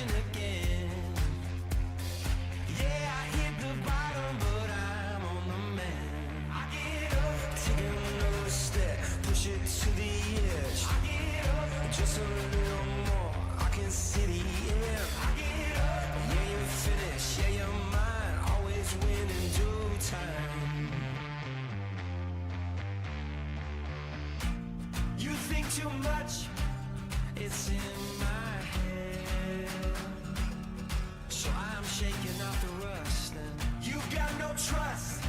crashing again. Yeah, I hit the bottom, but I'm on the mend. I get up, take another step, push it to the edge. I get up, just a little more, I can see the end. I get up, yeah, you're finished, yeah, you're mine, always win in due time. You think too much, it's in my head, so I'm shaking off the rust. And you got no trust,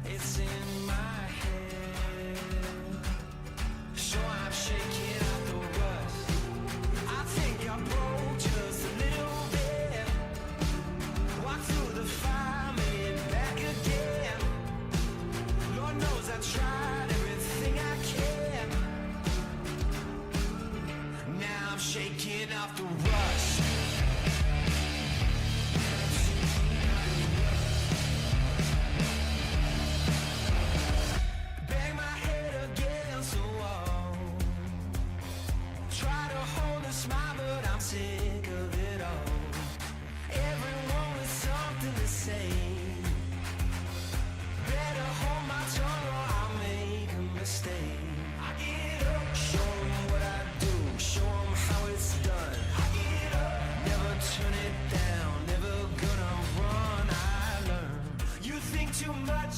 it's in my head, so I'm shaking off the rust. I think I broke just a little bit, walked through the fire, made it back again. Lord knows I tried everything I can. Now I'm shaking off the rust. Bang my head against the wall, try to hold a smile, but I'm sick of it all. Everyone with something to say, better hold my tongue or I'll make a mistake. I get up, show 'em what I do, show 'em how it's done. I get up, never turn it down, never gonna run, I learn. You think too much,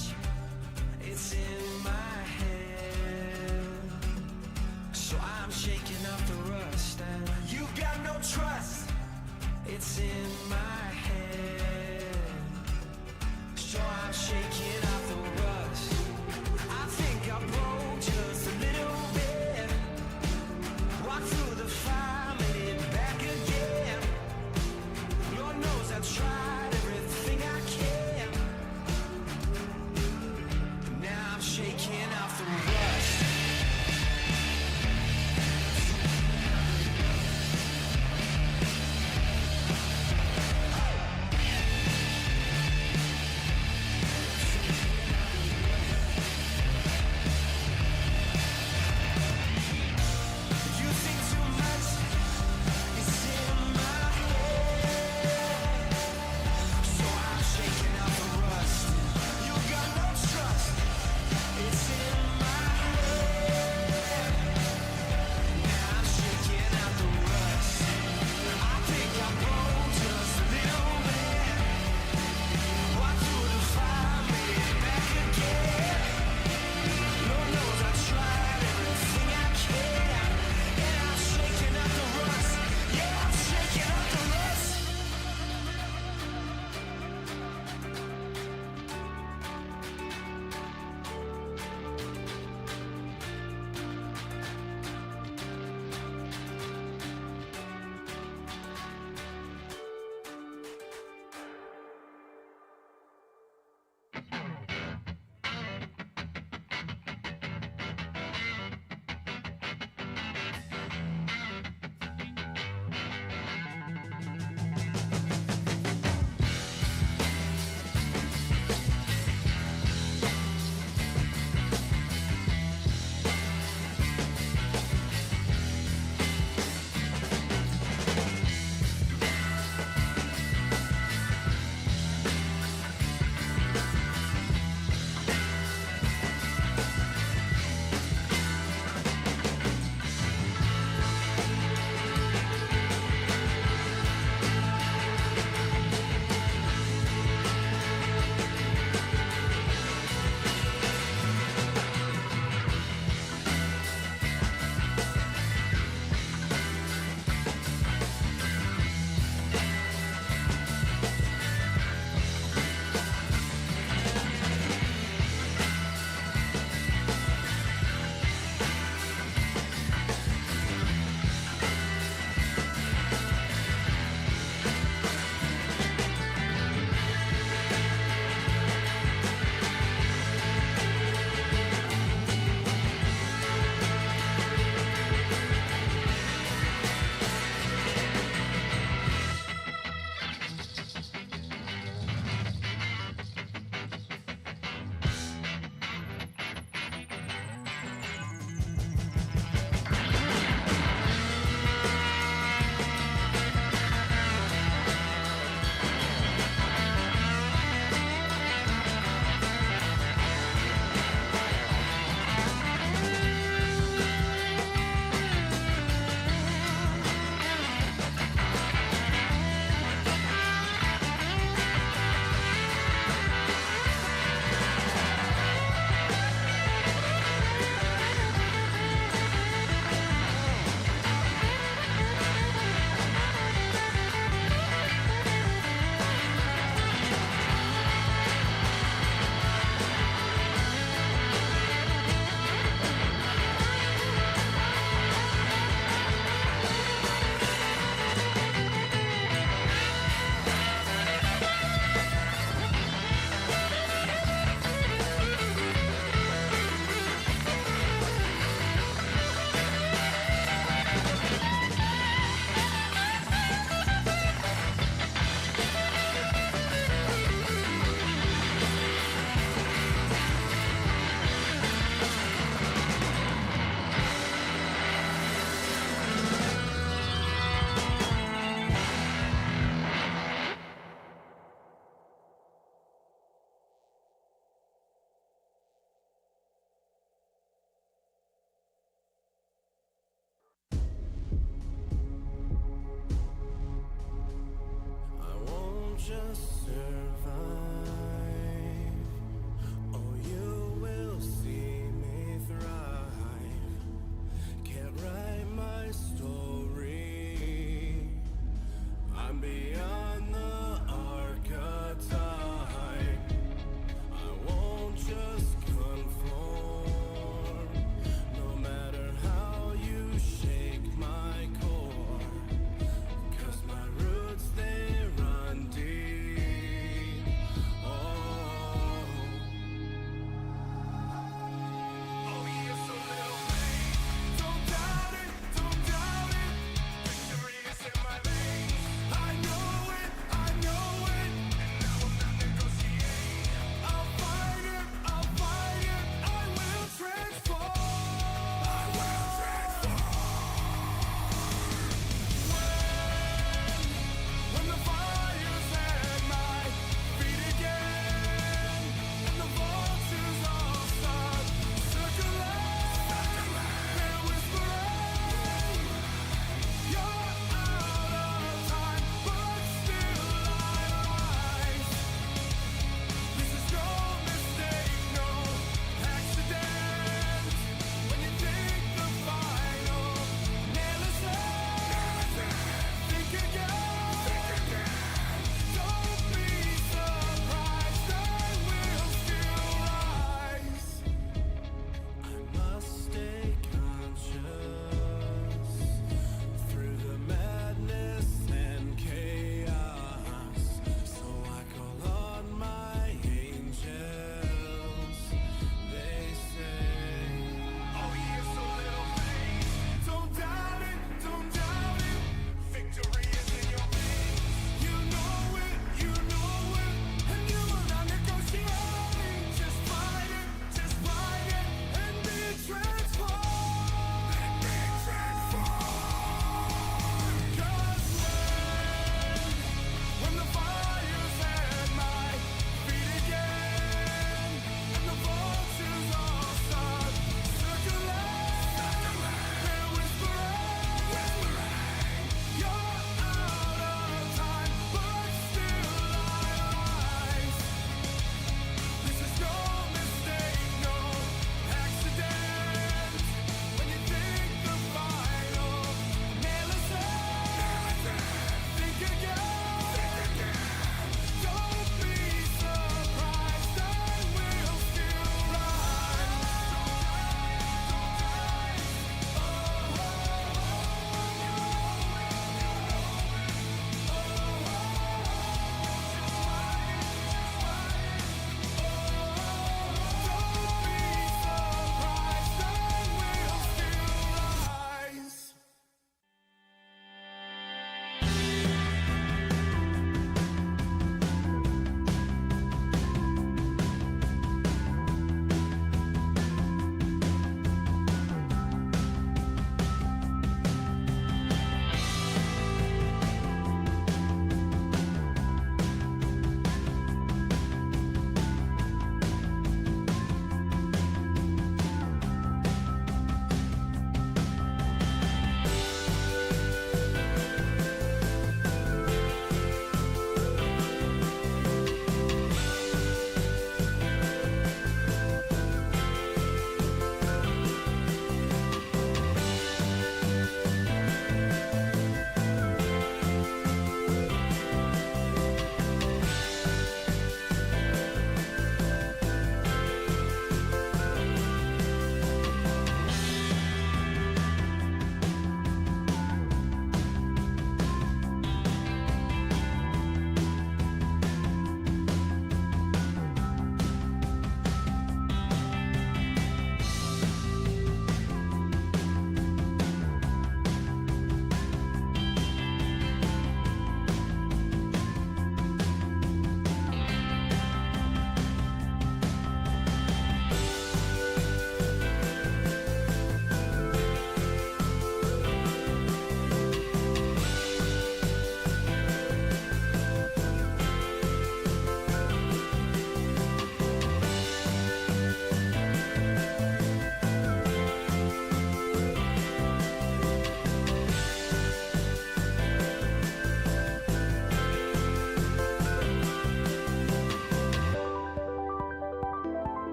it's in my head, so I'm shaking off the rust. And you got no trust, it's in my head, so I'm shaking off the rust. I think I broke just a little bit, walked through the fire, made it back again. Lord knows I tried everything I can. Now I'm shaking off the rust.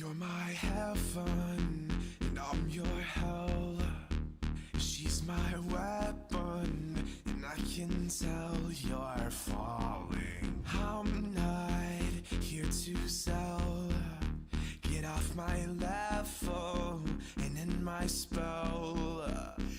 You're my heaven, and I'm your hell. She's my weapon, and I can tell you're falling. I'm not here to sell. Get off my level and end my spell.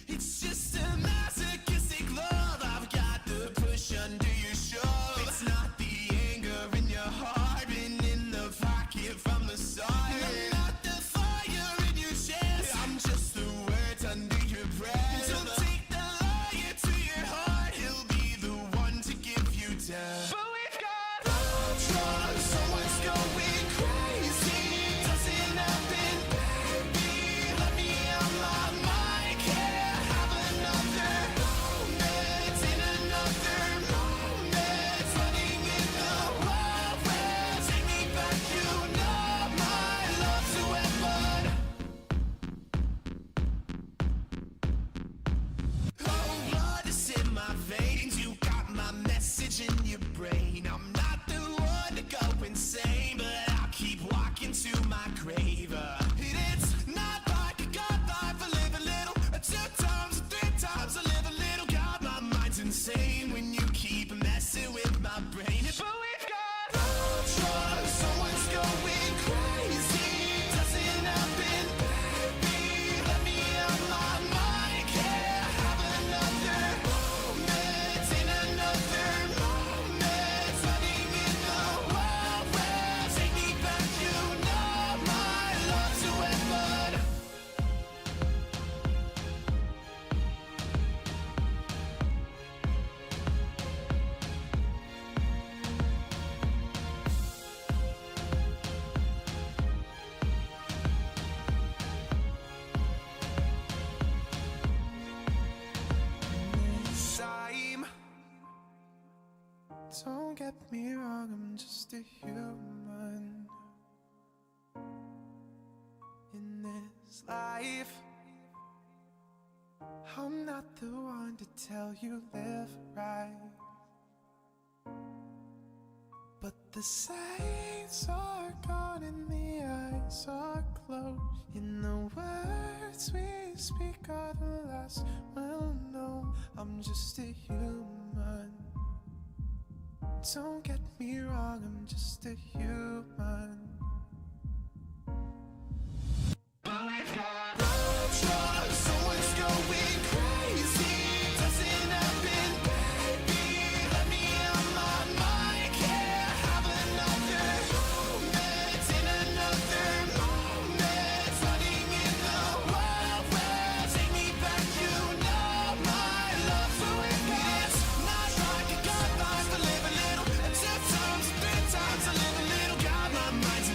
It's just a masochistic love I've got to push under your shove. It's not the anger in your heart and in the pocket from the start. I'm not the fire in your chest, I'm just the words under your breath. So take the liar to your heart, he'll be the one to give you death. But we've got love drugs, someone's going crazy. Doesn't happen, baby, let me out my mind. Can't have another moment in another moment. Running in the wild west, take me back, you know my love's a weapon. Oh, blood is in my veins, you got my message in your brain. I'm not the one to go insane, but I'll keep walking to my grave. And it's not like I got life, I live a little, 2 times, 3 times, I live a little. God, my mind's insane when you keep messing with my brain. But we've got love drugs, someone's going crazy. Doesn't happen, baby, let me out my mind. Can't have another moment in another moment. Running in the wild west, take me back, you know my love's a weapon. Time. Don't get me wrong, I'm just a human. In this life, I'm not the one to tell you live right, but the saints are gone and the eyes are closed. In the words we speak are the last we'll know. I'm just a human. Don't get me wrong, I'm just a human. But we've got love drugs, someone's going crazy. Doesn't happen, baby, let me out my mind. Can't have another moment in another moment. Running in the wild west, take me back, you know my love. So it's not like I got life, I live a little, 2 times, 3 times, I live a little. God, my mind's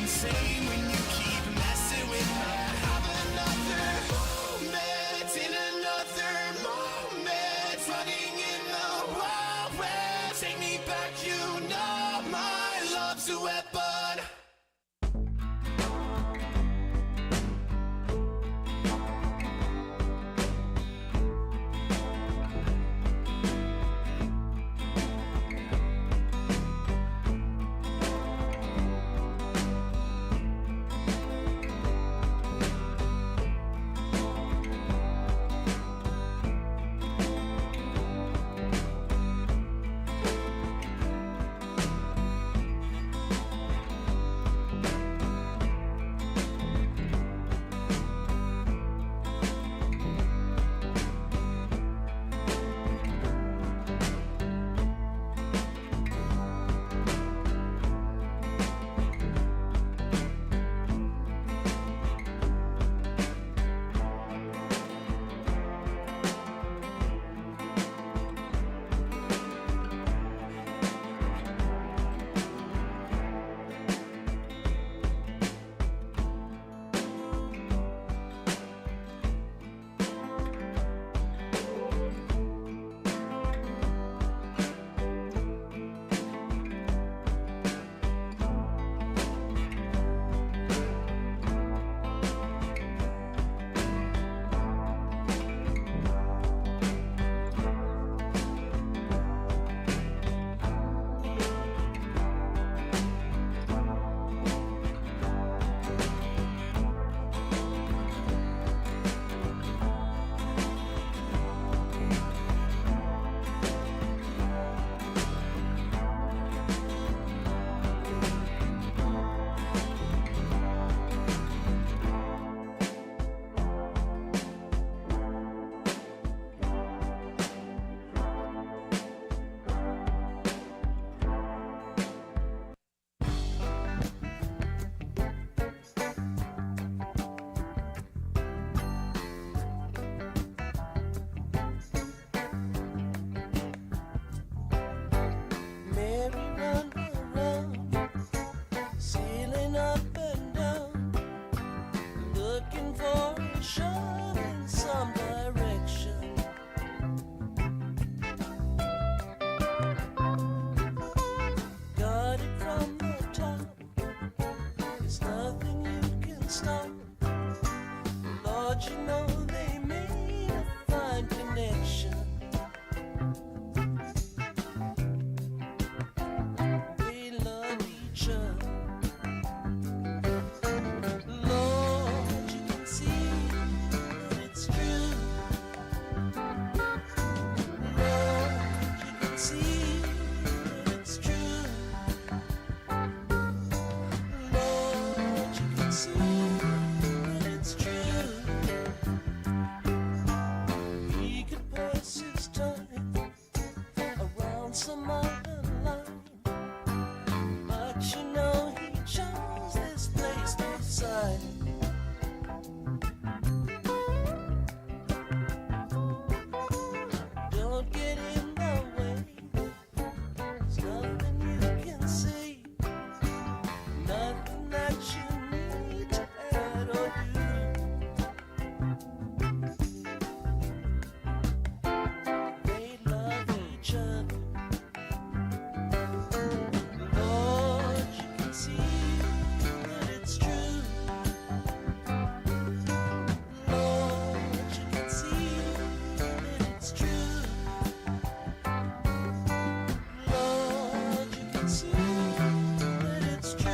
stone. Lord, you know they made a fine connection. They love each other. Lord, you can see that it's true. Lord, you can see that it's true. Lord, you can see that it's true. He could pass his time around some other line, but you know he chose this place to sign. Don't get in the way. There's nothing you can say, nothing that you need to add or do. They love each other. Lord, you can see that it's true. Lord, you can see that it's true. Lord, you can see that it's true.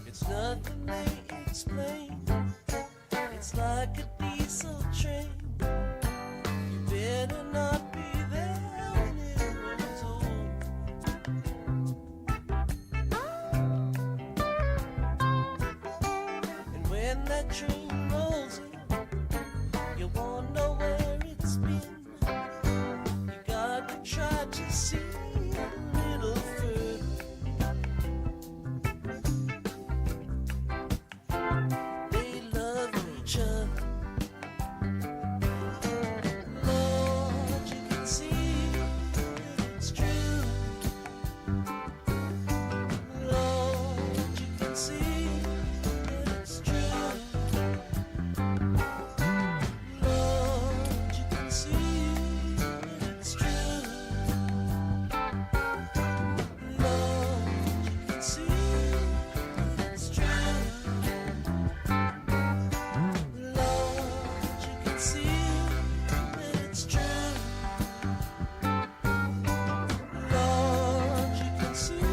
It's nothing they explain. It's like a diesel train. You better not be there when it rolls home. And when that train rolls in, you won't know where it's been. You gotta try to see a little further. They love each other. Lord, you can see that it's true. Lord, you can see that it's true. Lord, you can see that it's true. Lord, you can see that it's true. Lord, you can see that it's true. Lord, you can see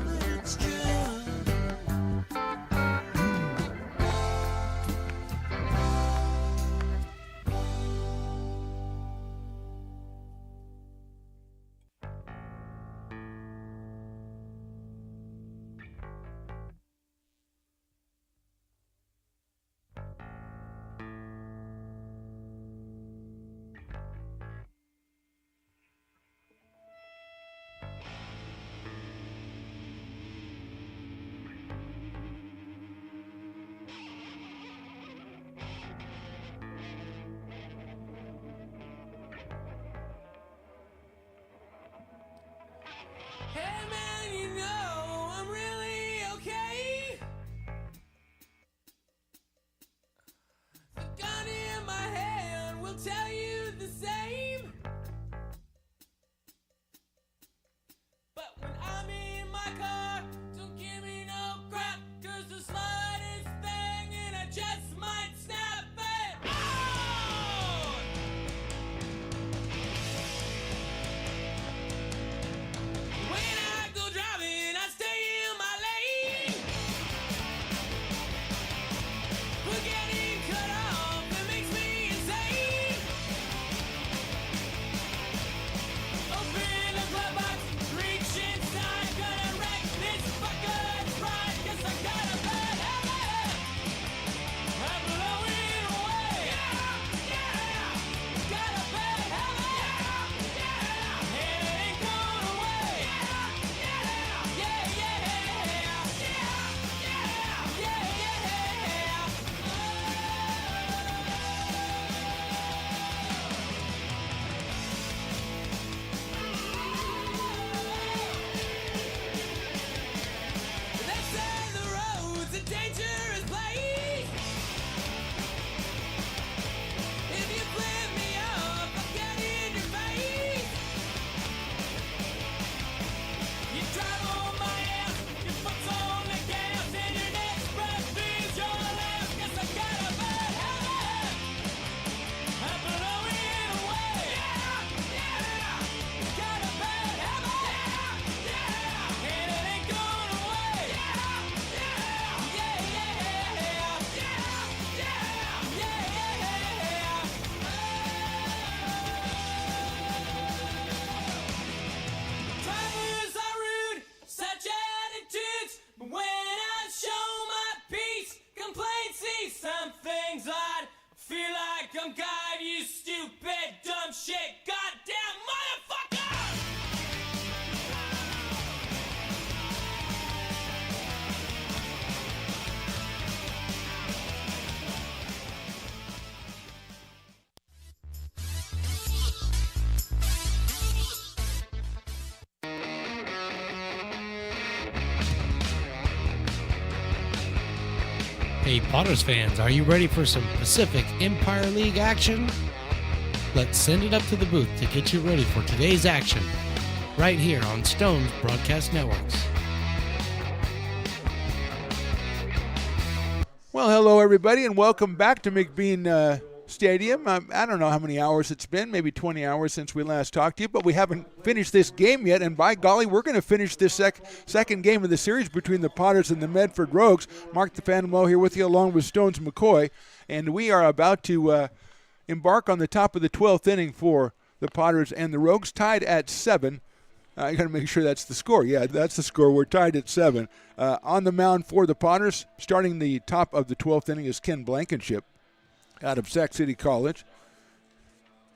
that it's true. Hey man, you know I'm really okay. The gun in my hand will tell you the same. But when I'm in my car, don't give me no crap, 'cause the slightest thing and I just might snap it out. When I Hey Potters fans, are you ready for some Pacific Empire League action? Let's send it up to the booth to get you ready for today's action, right here on Stone's Broadcast Networks. Well, hello everybody, and welcome back to McBean Stadium. I don't know how many hours it's been, maybe 20 hours since we last talked to you, but we haven't finished this game yet, and by golly, we're going to finish this second game of the series between the Potters and the Medford Rogues. Mark the Phantom Low here with you, along with Stones McCoy, and we are about to embark on the top of the 12th inning for the Potters and the Rogues, tied at 7. I got to make sure that's the score. Yeah, that's the score. We're tied at 7. On the mound for the Potters, starting the top of the 12th inning, is Ken Blankenship out of Sac City College.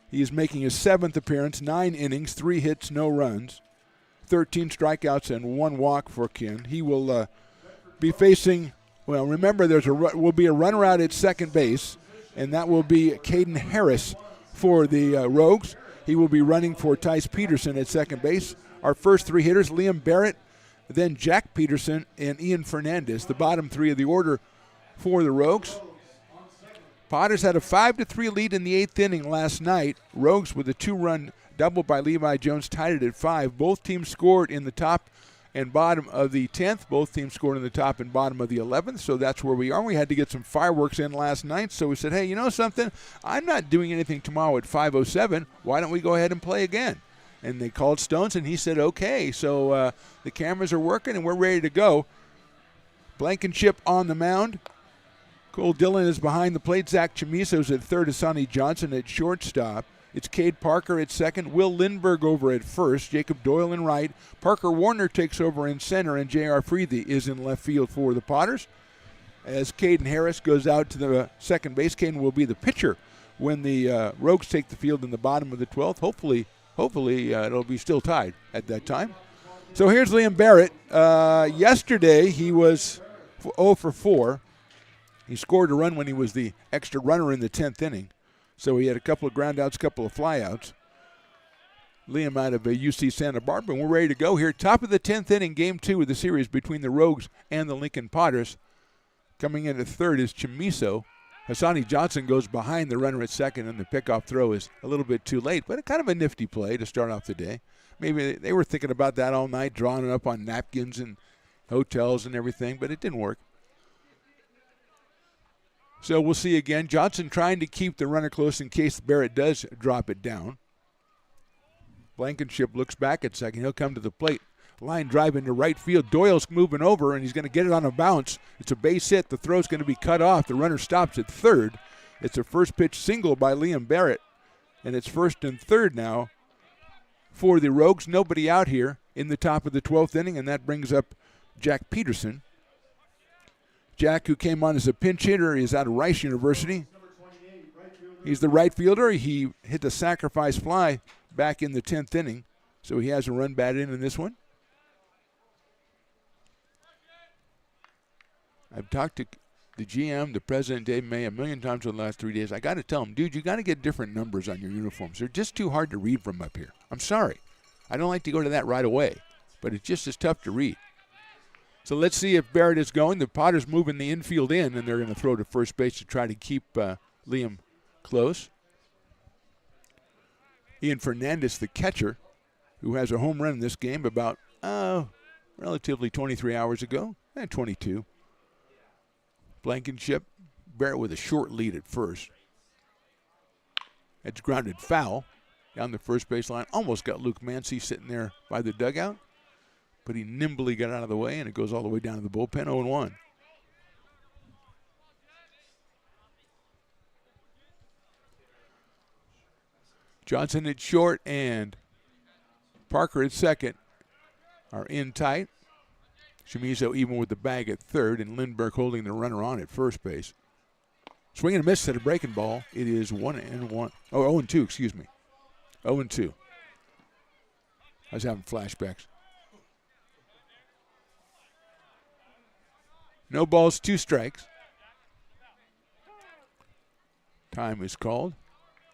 He is making his 7th appearance, 9 innings, 3 hits, no runs, 13 strikeouts, and 1 walk for Ken. He will be facing, well, remember will be a runner out at second base, and that will be Caden Harris for the Rogues. He will be running for Tice Peterson at second base. Our first 3 hitters, Liam Barrett, then Jack Peterson, and Ian Fernandez, the bottom 3 of the order for the Rogues. Potters had a 5-3 lead in the 8th inning last night. Rogues with a 2-run double by Levi Jones tied it at 5. Both teams scored in the top and bottom of the 10th. Both teams scored in the top and bottom of the 11th, so that's where we are. We had to get some fireworks in last night, so we said, hey, you know something? I'm not doing anything tomorrow at 5:07. Why don't we go ahead and play again? And they called Stones, and he said, okay. So the cameras are working, and we're ready to go. Blankenship on the mound. Cole Dillon is behind the plate. Zach Chamiso's at third. Asani Johnson at shortstop. It's Cade Parker at second. Will Lindbergh over at first. Jacob Doyle in right. Parker Warner takes over in center, and J.R. Freethy is in left field for the Potters. As Caden Harris goes out to the second base, Caden will be the pitcher when the Rogues take the field in the bottom of the 12th. Hopefully it'll be still tied at that time. So here's Liam Barrett. Yesterday he was 0 for 4. He scored a run when he was the extra runner in the 10th inning. So he had a couple of groundouts, a couple of flyouts. Liam out of UC Santa Barbara. And we're ready to go here. Top of the 10th inning, game 2 of the series between the Rogues and the Lincoln Potters. Coming in at third is Chamiso. Hassani Johnson goes behind the runner at second, and the pickoff throw is a little bit too late, but kind of a nifty play to start off the day. Maybe they were thinking about that all night, drawing it up on napkins and hotels and everything, but it didn't work. So we'll see again. Johnson trying to keep the runner close in case Barrett does drop it down. Blankenship looks back at second. He'll come to the plate. Line drive into right field. Doyle's moving over, and he's going to get it on a bounce. It's a base hit. The throw's going to be cut off. The runner stops at third. It's a first pitch single by Liam Barrett, and it's first and third now for the Rogues. Nobody out here in the top of the 12th inning, and that brings up Jack Peterson. Jack, who came on as a pinch hitter, is out of Rice University. He's the right fielder. He hit a sacrifice fly back in the 10th inning, so he has a run batted in this one. I've talked to the GM, the president, Dave May, a million times in the last 3 days. I got to tell him, dude, you got to get different numbers on your uniforms. They're just too hard to read from up here. I'm sorry. I don't like to go to that right away, but it's just as tough to read. So let's see if Barrett is going. The Potters moving the infield in, and they're going to throw to first base to try to keep Liam close. Ian Fernandez, the catcher, who has a home run in this game about relatively 23 hours ago, 22. Blankenship, Barrett with a short lead at first. It's grounded foul down the first base line. Almost got Luke Mancy sitting there by the dugout, but he nimbly got out of the way, and it goes all the way down to the bullpen, 0-1. Johnson at short and Parker at second are in tight. Chamiso even with the bag at third, and Lindbergh holding the runner on at first base. Swing and a miss at a breaking ball. It is 1-1. Oh, 0-2, excuse me. 0-2. I was having flashbacks. No balls, 2 strikes. Time is called.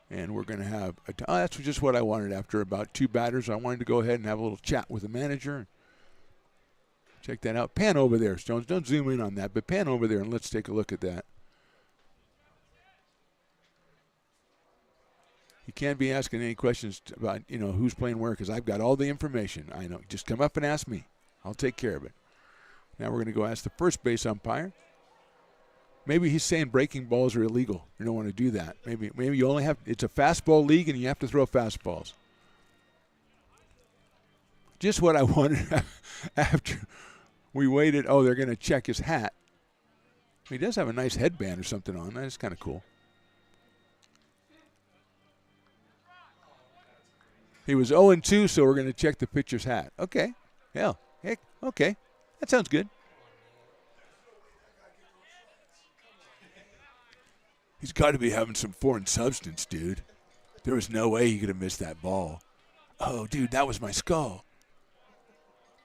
And we're going to have that's just what I wanted after about 2 batters. I wanted to go ahead and have a little chat with the manager. Check that out. Pan over there, Stones. Don't zoom in on that, but pan over there and let's take a look at that. You can't be asking any questions about, who's playing where, because I've got all the information. I know. Just come up and ask me. I'll take care of it. Now we're going to go ask the first base umpire. Maybe he's saying breaking balls are illegal. You don't want to do that. Maybe you only have, it's a fastball league and you have to throw fastballs. Just what I wanted after we waited. Oh, they're going to check his hat. He does have a nice headband or something on. That's kind of cool. He was 0-2, so we're going to check the pitcher's hat. Okay. Yeah. Heck, okay. That sounds good. He's got to be having some foreign substance, dude. There was no way he could have missed that ball. Oh, dude, that was my skull.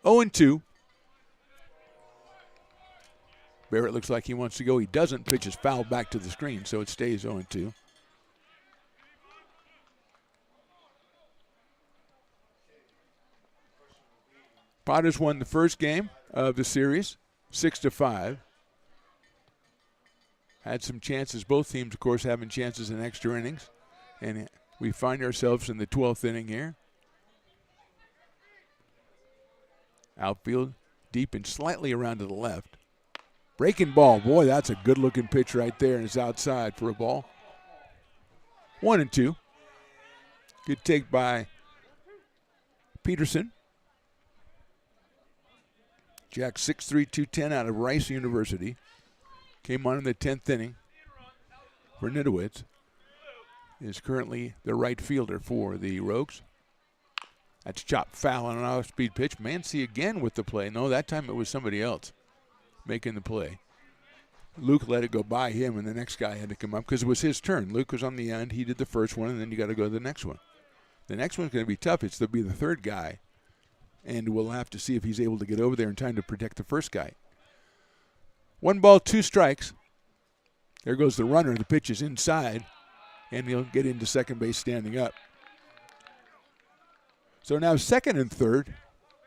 0-2. Barrett looks like he wants to go. He doesn't. Pitch is fouled back to the screen, so it stays 0-2. Padres won the first game of the series, 6-5. Had some chances. Both teams, of course, having chances in extra innings. And we find ourselves in the 12th inning here. Outfield, deep and slightly around to the left. Breaking ball. Boy, that's a good-looking pitch right there, and it's outside for a ball. 1-2. Good take by Peterson. Jack 6'3", 210 out of Rice University. Came on in the 10th inning for Nidowitz. Is currently the right fielder for the Rogues. That's chopped foul on an off-speed pitch. Mancy again with the play. No, that time it was somebody else making the play. Luke let it go by him, and the next guy had to come up because it was his turn. Luke was on the end. He did the first one, and then you got to go to the next one. The next one's going to be tough. It's to be the third guy, and we'll have to see if he's able to get over there in time to protect the first guy. 1 ball, 2 strikes. There goes the runner. The pitch is inside, and he'll get into second base standing up. So now second and third.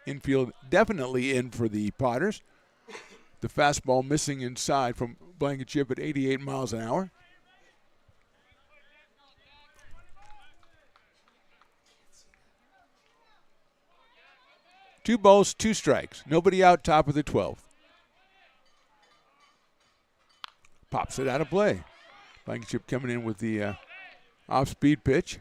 Infield definitely in for the Potters. The fastball missing inside from Blankenship at 88 miles an hour. Two balls, 2 strikes. Nobody out, top of the 12th. Pops it out of play. Blankenship coming in with the off-speed pitch.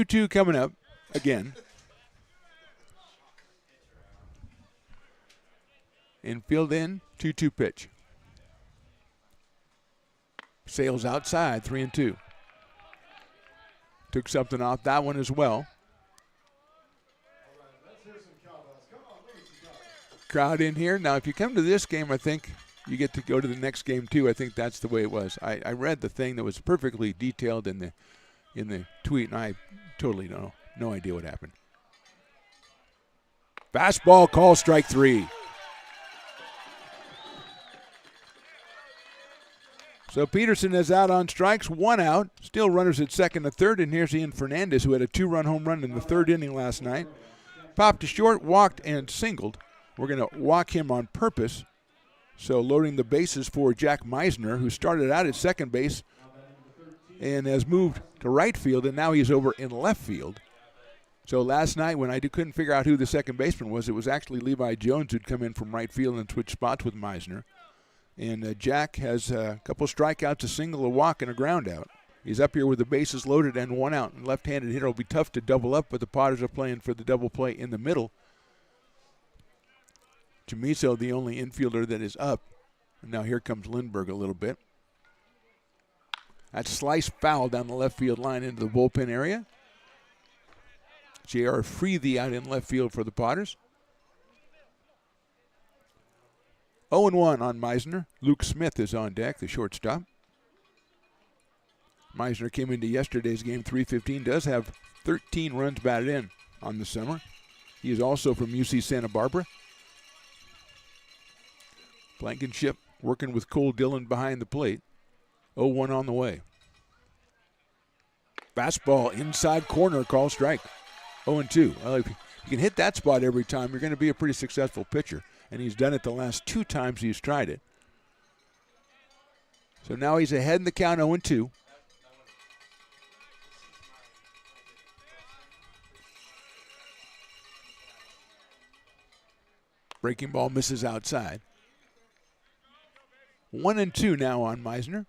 Two coming up again. Infield in, 2-2 pitch. Sails outside, 3-2. Took something off that one as well. Crowd in here. Now, if you come to this game, I think you get to go to the next game too. I think that's the way it was. I read the thing that was perfectly detailed in the tweet, and I totally no idea what happened. Fastball call, strike 3. So Peterson is out on strikes, 1 out. Still runners at second and third, and here's Ian Fernandez, who had a 2-run home run in the 3rd inning last night. Popped to short, walked, and singled. We're going to walk him on purpose. So loading the bases for Jack Meisner, who started out at second base and has moved to right field, and now he's over in left field. So last night when I couldn't figure out who the second baseman was, it was actually Levi Jones who'd come in from right field and switch spots with Meisner. And Jack has a couple strikeouts, a single, a walk, and a ground out. He's up here with the bases loaded and 1 out. And left-handed hitter will be tough to double up, but the Potters are playing for the double play in the middle. Chamiso, the only infielder that is up. And now here comes Lindbergh a little bit. That slice foul down the left field line into the bullpen area. J.R. Freethy out in left field for the Potters. 0-1 on Meisner. Luke Smith is on deck, the shortstop. Meisner came into yesterday's game 315. Does have 13 runs batted in on the summer. He is also from UC Santa Barbara. Blankenship working with Cole Dillon behind the plate. 0-1 on the way. Fastball inside corner, call strike. 0-2. Well, if you can hit that spot every time, you're going to be a pretty successful pitcher. And he's done it the last 2 times he's tried it. So now he's ahead in the count, 0-2. Breaking ball misses outside. 1-2 now on Meisner.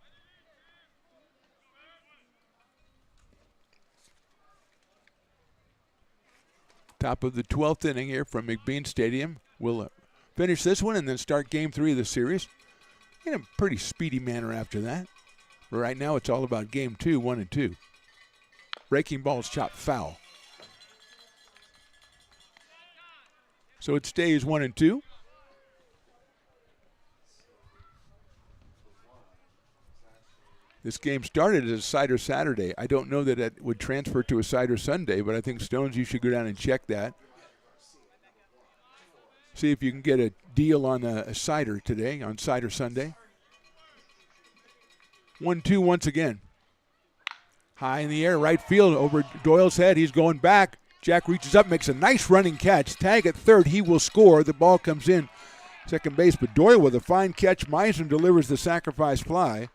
Top of the 12th inning here from McBean Stadium. We'll finish this one and then start game 3 of the series in a pretty speedy manner after that. But right now it's all about game 2, 1-2. Breaking ball is chopped foul. So it stays 1-2. This game started as a Cider Saturday. I don't know that it would transfer to a Cider Sunday, but I think, Stones, you should go down and check that. See if you can get a deal on a cider today, on Cider Sunday. 1-2 once again. High in the air, right field, over Doyle's head. He's going back. Jack reaches up, makes a nice running catch. Tag at third, he will score. The ball comes in second base, but Doyle with a fine catch. Meisner delivers the sacrifice fly.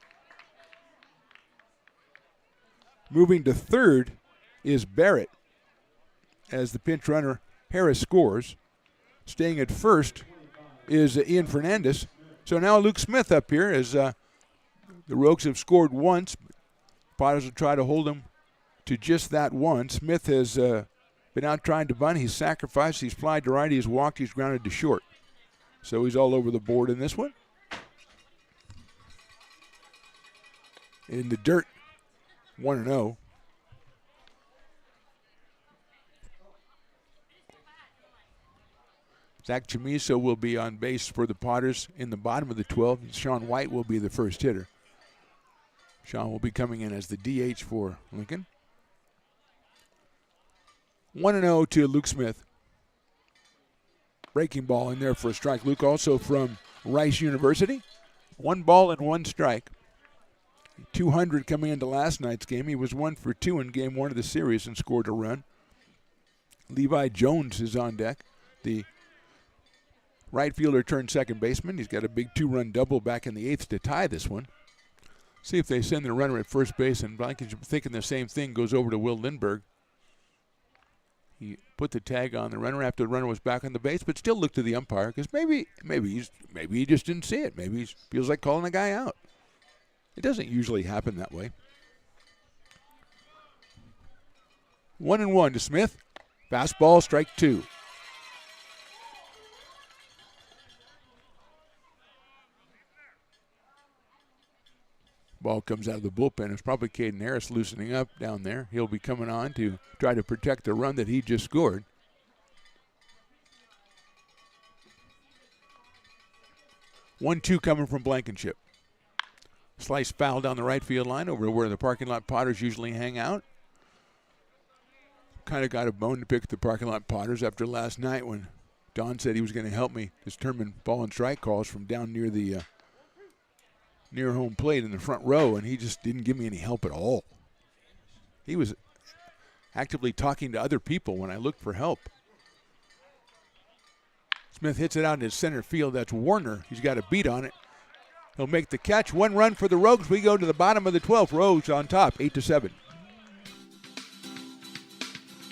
Moving to third is Barrett as the pinch runner Harris scores. Staying at first is Ian Fernandez. So now Luke Smith up here as the Rogues have scored once. Potters will try to hold him to just that one. Smith has been out trying to bunt. He's sacrificed. He's flied to right. He's walked. He's grounded to short. So he's all over the board in this one. In the dirt, 1-0. Zach Chamiso will be on base for the Potters in the bottom of the 12. Sean White will be the first hitter. Sean will be coming in as the DH for Lincoln. 1-0 to Luke Smith. Breaking ball in there for a strike. Luke also from Rice University. 1 ball and 1 strike. 200 coming into last night's game. He was 1 for 2 in game 1 of the series and scored a run. Levi Jones is on deck. The right fielder turned second baseman. He's got a big 2-run double back in the 8th to tie this one. See if they send the runner at first base, and Blankenship thinking the same thing, goes over to Will Lindbergh. He put the tag on the runner after the runner was back on the base, but still looked to the umpire because maybe he just didn't see it. Maybe he feels like calling a guy out. It doesn't usually happen that way. 1-1 to Smith. Fastball, strike 2. Ball comes out of the bullpen. It's probably Caden Harris loosening up down there. He'll be coming on to try to protect the run that he just scored. One, 2 coming from Blankenship. Slice foul down the right field line over where the parking lot Potters usually hang out. Kind of got a bone to pick with the parking lot Potters after last night when Don said he was going to help me determine ball and strike calls from down near the near home plate in the front row, and he just didn't give me any help at all. He was actively talking to other people when I looked for help. Smith hits it out into center field. That's Warner. He's got a beat on it. He'll make the catch. 1 run for the Rogues. We go to the bottom of the 12th. Rogues on top, 8-7.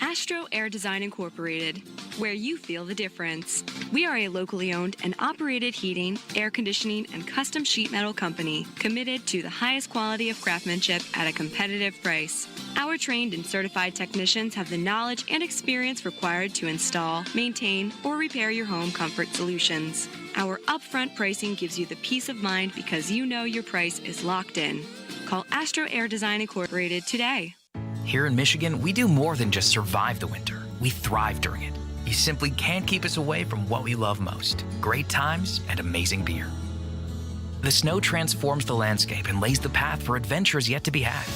Astro Air Design Incorporated, where you feel the difference. We are a locally owned and operated heating, air conditioning, and custom sheet metal company committed to the highest quality of craftsmanship at a competitive price. Our trained and certified technicians have the knowledge and experience required to install, maintain, or repair your home comfort solutions. Our upfront pricing gives you the peace of mind because you know your price is locked in. Call Astro Air Design Incorporated today. Here in Michigan, we do more than just survive the winter. We thrive during it. You simply can't keep us away from what we love most: great times and amazing beer. The snow transforms the landscape and lays the path for adventures yet to be had.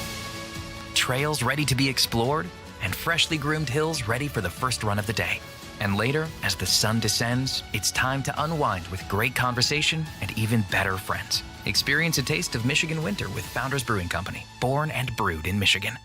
Trails ready to be explored and freshly groomed hills ready for the first run of the day. And later, as the sun descends, it's time to unwind with great conversation and even better friends. Experience a taste of Michigan winter with Founders Brewing Company, born and brewed in Michigan.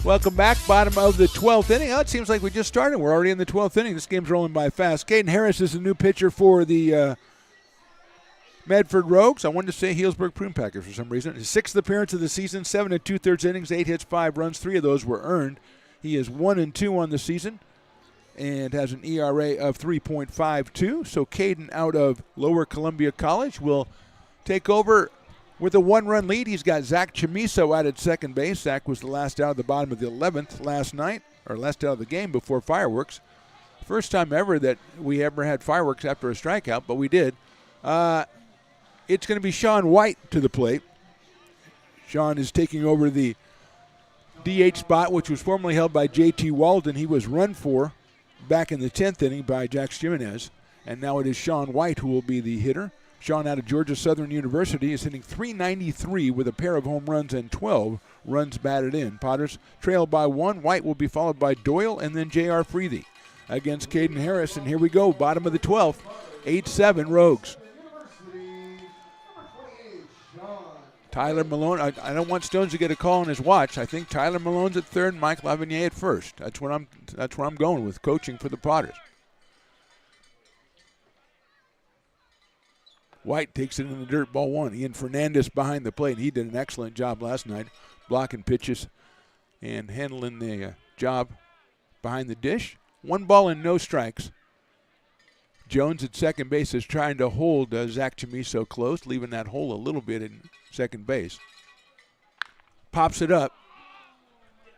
Welcome back. Bottom of the 12th inning. Oh, it seems like we just started. We're already in the 12th inning. This game's rolling by fast. Caden Harris is the new pitcher for the Medford Rogues. I wanted to say Healdsburg Prune Packers for some reason. His 6th appearance of the season, 7 2/3 innings, 8 hits, 5 runs. 3 of those were earned. He is 1-2 on the season and has an ERA of 3.52. So Caden out of Lower Columbia College will take over with a 1-run lead. He's got Zach Chamiso out at second base. Zach was the last out of the bottom of the 11th last night, or last out of the game before fireworks. First time ever that we ever had fireworks after a strikeout, but we did. It's going to be Sean White to the plate. Sean is taking over the DH spot, which was formerly held by J.T. Walden. He was run for back in the 10th inning by Jax Jimenez, and now it is Sean White who will be the hitter. Sean out of Georgia Southern University is hitting .393 with a pair of home runs and 12 runs batted in. Potters trail by 1. White will be followed by Doyle and then J.R. Freethy against Caden Harris. And here we go, bottom of the 12th, 8-7 Rogues. Tyler Malone, I don't want Stones to get a call on his watch. I think Tyler Malone's at third and Mike Lavinier at first. That's where I'm going with coaching for the Potters. White takes it in the dirt, ball 1. Ian Fernandez behind the plate. He did an excellent job last night, blocking pitches and handling the job behind the dish. 1 ball and no strikes. Jones at second base is trying to hold Zach Chamiso close, leaving that hole a little bit in second base. Pops it up.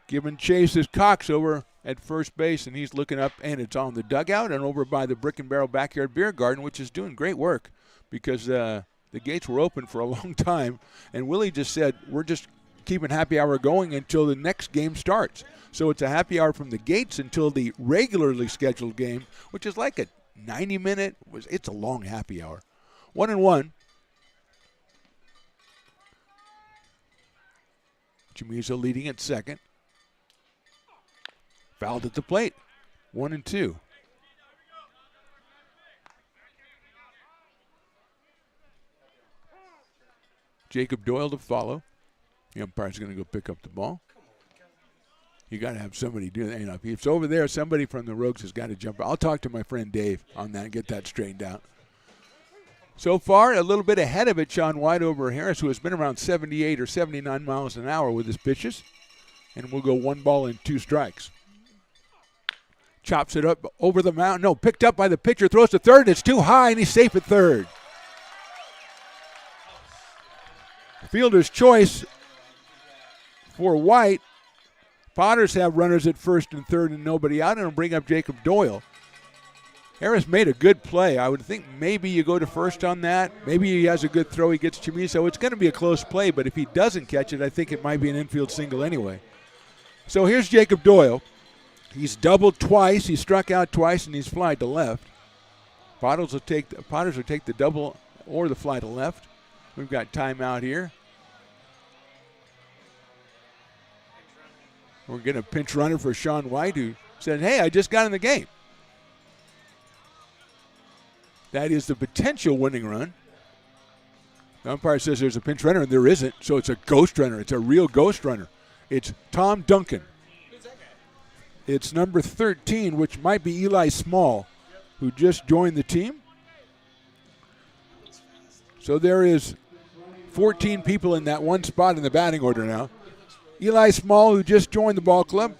Giving chase is Cox over at first base, and he's looking up, and it's on the dugout and over by the Brick and Barrel Backyard Beer Garden, which is doing great work, because the gates were open for a long time, and Willie just said, we're just keeping happy hour going until the next game starts. So it's a happy hour from the gates until the regularly scheduled game, which is like a 90-minute. It's a long happy hour. 1-1. Chamiso leading at second. Fouled at the plate. 1-2. Jacob Doyle to follow. The umpire's going to go pick up the ball. You got to have somebody do that. You know, if it's over there, somebody from the Rogues has got to jump. I'll talk to my friend Dave on that and get that straightened out. So far, a little bit ahead of it, Sean White over Harris, who has been around 78 or 79 miles an hour with his pitches. And we'll go 1 ball and 2 strikes. Chops it up over the mound. No, picked up by the pitcher. Throws to third. It's too high, and he's safe at third. Fielder's choice for White. Potters have runners at first and third and nobody out, and will bring up Jacob Doyle. Harris made a good play. I would think maybe you go to first on that. Maybe he has a good throw. He gets Chamiso. It's going to be a close play, but if he doesn't catch it, I think it might be an infield single anyway. So here's Jacob Doyle. He's doubled twice. He struck out twice, and he's flied to left. Potters will take the double or the fly to left. We've got timeout here. We're getting a pinch runner for Sean White, who said, hey, I just got in the game. That is the potential winning run. The umpire says there's a pinch runner, and there isn't, so it's a ghost runner. It's a real ghost runner. It's Tom Duncan. It's number 13, which might be Eli Small, who just joined the team. So there is 14 people in that one spot in the batting order now. Eli Small, who just joined the ball club.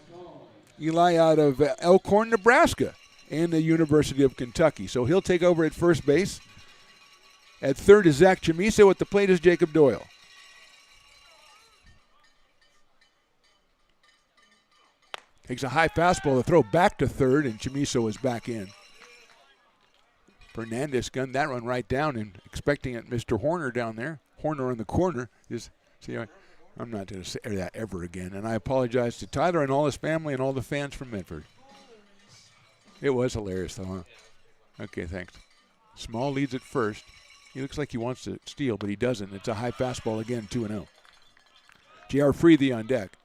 Eli out of Elkhorn, Nebraska, and the University of Kentucky. So he'll take over at first base. At third is Zach Chamiso. At the plate is Jacob Doyle. Takes a high fastball to throw back to third, and Chamiso is back in. Fernandez gunned that one right down and expecting it. Mr. Horner down there. Horner in the corner. See, I'm not going to say that ever again. And I apologize to Tyler and all his family and all the fans from Medford. It was hilarious, though, huh? Okay, thanks. Small leads at first. He looks like he wants to steal, but he doesn't. It's a high fastball again, 2-0. J.R. Freethy on deck.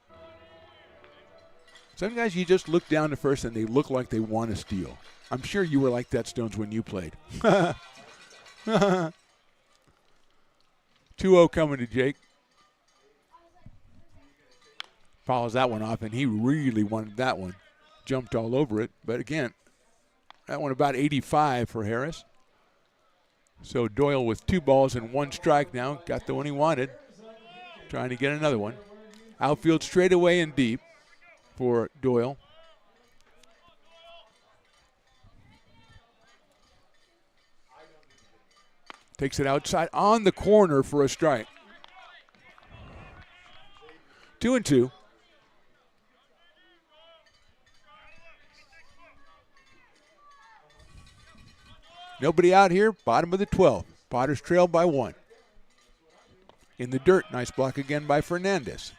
Some guys, you just look down to first and they look like they want to steal. I'm sure you were like that, Stones, when you played. 2-0 coming to Jake. Follows that one off, and he really wanted that one. Jumped all over it. But again, that one about 85 for Harris. So Doyle with 2 balls and 1 strike now. Got the one he wanted. Trying to get another one. Outfield straight away and deep for Doyle. Takes it outside on the corner for a strike. 2-2. Nobody out here, bottom of the 12th. Potters trail by 1. In the dirt, nice block again by Fernandez.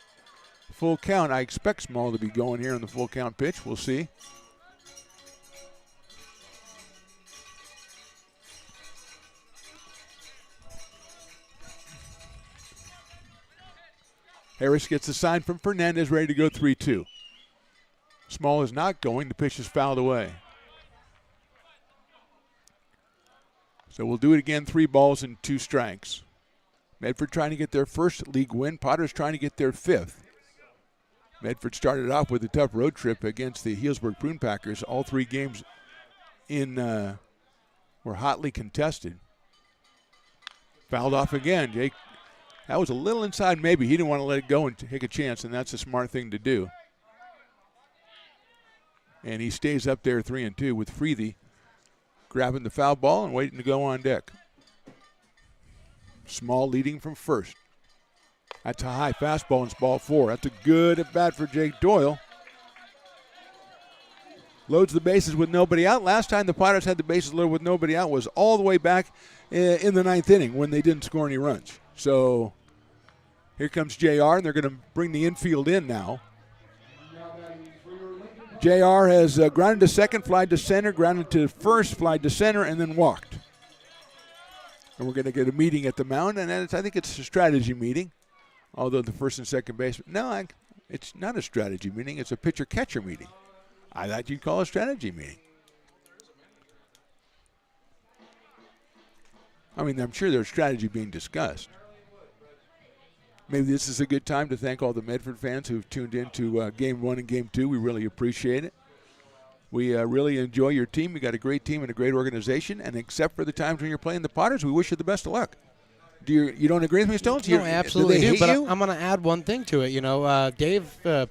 Full count, I expect Small to be going here on the full count pitch. We'll see. Harris gets a sign from Fernandez, ready to go 3-2. Small is not going. The pitch is fouled away. So we'll do it again, 3 balls and 2 strikes. Medford trying to get their first league win. Potters trying to get their 5th. Medford started off with a tough road trip against the Healdsburg Prune Packers. All 3 games were hotly contested. Fouled off again. Jake, that was a little inside maybe. He didn't want to let it go and take a chance, and that's a smart thing to do. And he stays up there 3-2 with Freethy grabbing the foul ball and waiting to go on deck. Small leading from first. That's a high fastball, and it's ball 4. That's a good at bat for Jake Doyle. Loads the bases with nobody out. Last time the Potters had the bases loaded with nobody out was all the way back in the 9th inning when they didn't score any runs. So here comes JR, and they're going to bring the infield in now. JR has grounded to second, flied to center, grounded to first, flied to center, and then walked. And we're going to get a meeting at the mound, and I think it's a strategy meeting. Although the first and second baseman, no, it's not a strategy meeting. It's a pitcher-catcher meeting. I thought you'd call it a strategy meeting. I mean, I'm sure there's strategy being discussed. Maybe this is a good time to thank all the Medford fans who've tuned in to Game 1 and Game 2. We really appreciate it. We really enjoy your team. We got a great team and a great organization. And except for the times when you're playing the Potters, we wish you the best of luck. You don't agree with me, Stones? No, I absolutely do. But you? I'm going to add one thing to it. You know,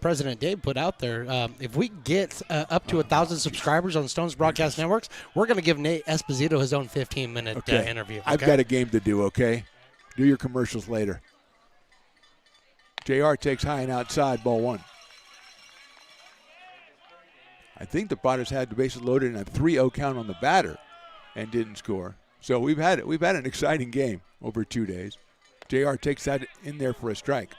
President Dave put out there, if we get up to 1,000 subscribers on Stones Broadcast Networks, we're going to give Nate Esposito his own 15-minute interview. Okay? I've got a game to do, okay? Do your commercials later. JR takes high and outside, ball 1. I think the Potters had the bases loaded in a 3-0 count on the batter and didn't score. So we've had an exciting game over 2 days. JR takes that in there for a strike.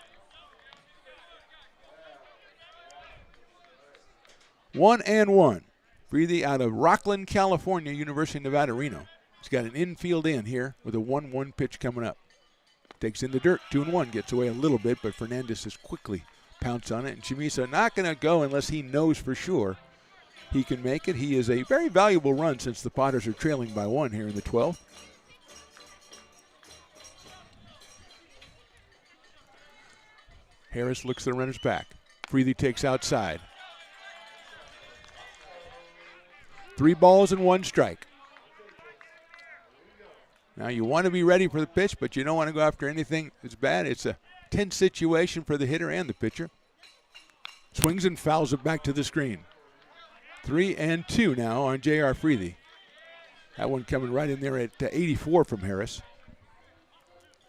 1-1. Freethy out of Rockland, California, University of Nevada, Reno. He's got an infield in here with a 1-1 pitch coming up. Takes in the dirt, 2-1, gets away a little bit, but Fernandez has quickly pounced on it. And Chamiso not going to go unless he knows for sure he can make it. He is a very valuable run since the Potters are trailing by 1 here in the 12th. Harris looks the runners back. Freethy takes outside. 3 balls and 1 strike. Now you want to be ready for the pitch, but you don't want to go after anything that's bad. It's a tense situation for the hitter and the pitcher. Swings and fouls it back to the screen. 3-2 now on J.R. Freethy. That one coming right in there at 84 from Harris.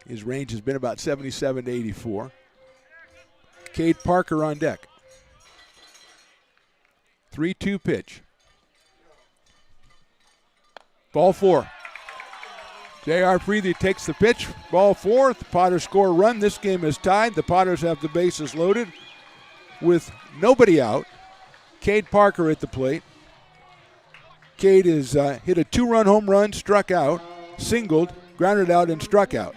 His range has been about 77 to 84. Cade Parker on deck. 3-2 pitch. Ball 4. J.R. Freethy takes the pitch. Ball 4. The Potters score a run. This game is tied. The Potters have the bases loaded with nobody out. Cade Parker at the plate. Cade has hit a 2-run home run, struck out, singled, grounded out, and struck out.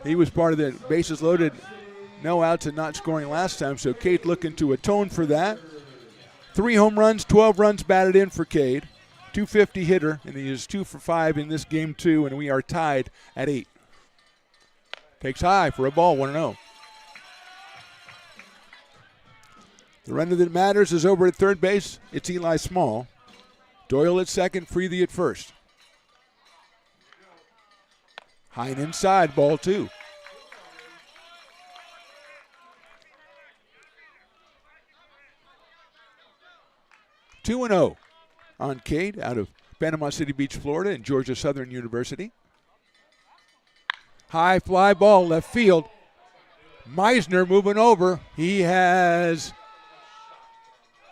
He was part of the bases loaded, no outs and not scoring last time, so Cade looking to atone for that. 3 home runs, 12 runs batted in for Cade. .250 hitter, and he is 2 for 5 in this game 2, and we are tied at 8. Takes high for a ball, 1-0. The runner that matters is over at third base. It's Eli Small. Doyle at second, Freethy at first. High and inside, ball 2. Two and 0 on Cade out of Panama City Beach, Florida, and Georgia Southern University. High fly ball left field. Meisner moving over. He has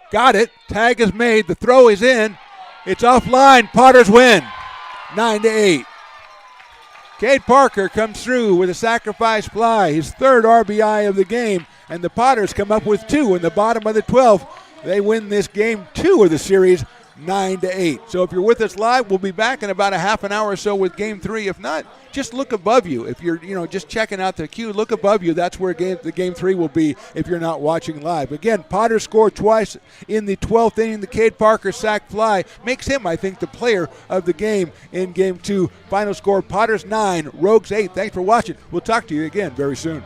got it. Tag is made. The throw is in. It's offline. Potters win 9-8. Cade Parker comes through with a sacrifice fly, his 3rd RBI of the game, and the Potters come up with 2 in the bottom of the 12th. They win this game 2 of the series 9-8. So if you're with us live, we'll be back in about a half an hour or so with game 3. If not, just look above you. If you're just checking out the queue, look above you. That's where the game 3 will be if you're not watching live. Again, Potter scored twice in the 12th inning. The Cade Parker sac fly makes him, I think, the player of the game in game 2. Final score, Potters 9, Rogues 8. Thanks for watching. We'll talk to you again very soon.